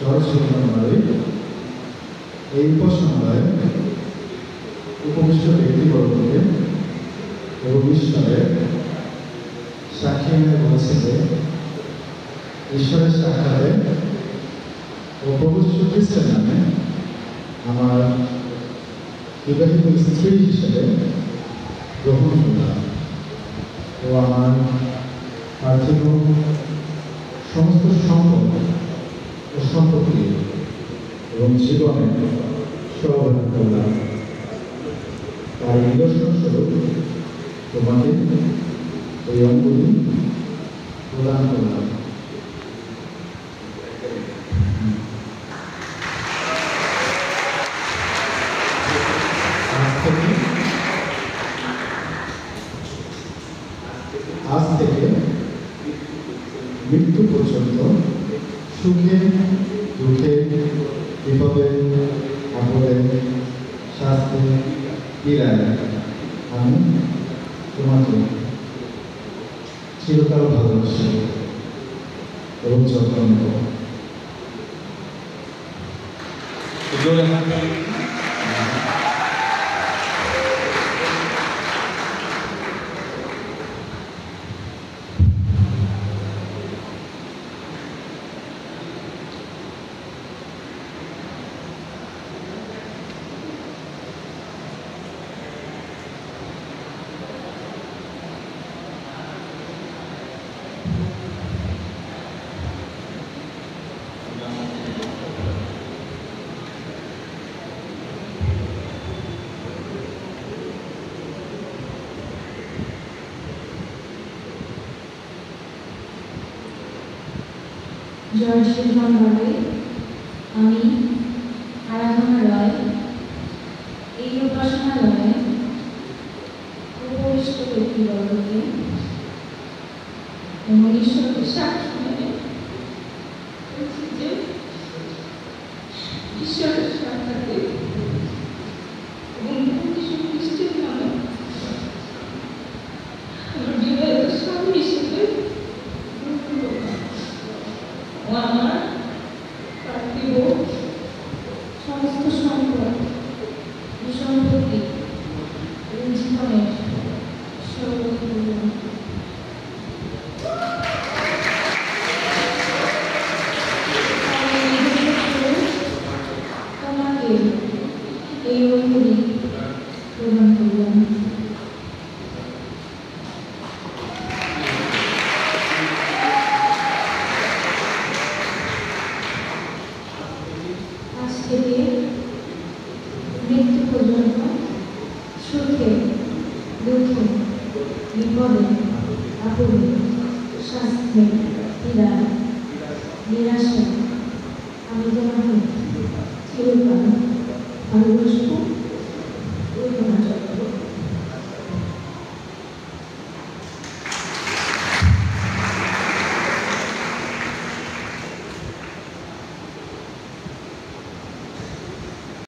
সহস্রনামে এই উপাসনালয়ে উপবিষ্ট ব্যক্তিবর্গকে এবং ঈশ্বরের সাক্ষী এনে বলছে যে ঈশ্বরের সাক্ষাতে ও প্রভু যীশু খ্রিস্টের নামে আমার বিবাহিত স্ত্রী হিসেবে গ্রহণ করলাম ও আমার পার্থিব সমস্ত সম্পদ ও সম্পত্তি এবং জীবনে সহযোগিতা করলাম। তার নিদর্শন স্বরূপ তোমাকে এই অঙ্গুলি প্রদান করলাম। আজ থেকে মৃত্যু পর্যন্ত সুখে দুঃখে বিপদে আপদে শাস্তি পীড়ায় আমি তোমাকে চিরকাল ভালোবাসি এবং যত্ন নেব। জয় শ্রীরামভাবে আমি আরাধনা রয় এই উপাসনালয়ে উপবিষ্ট ব্যক্তিবর্গকে এবং ঈশ্বরকে সাক্ষী মেনে বলছি যে ঈশ্বরের সাক্ষাতে এবং যীশু খ্রিস্টের নামে আমার বিবাহিত স্বামী হিসেবে আমার পার্থিব সমস্ত সম্পদ সম্পত্তি এবং জীবনের তোমাকে এই অঙ্গুলি প্রদান করলাম। আজ থেকে মৃত্যু পর্যন্ত সুখে দুঃখে বিপদে আপদে স্বাস্থ্যে পীড়ায় নিরাশায় আমি তোমাকে চিরকাল ভালোবাসবো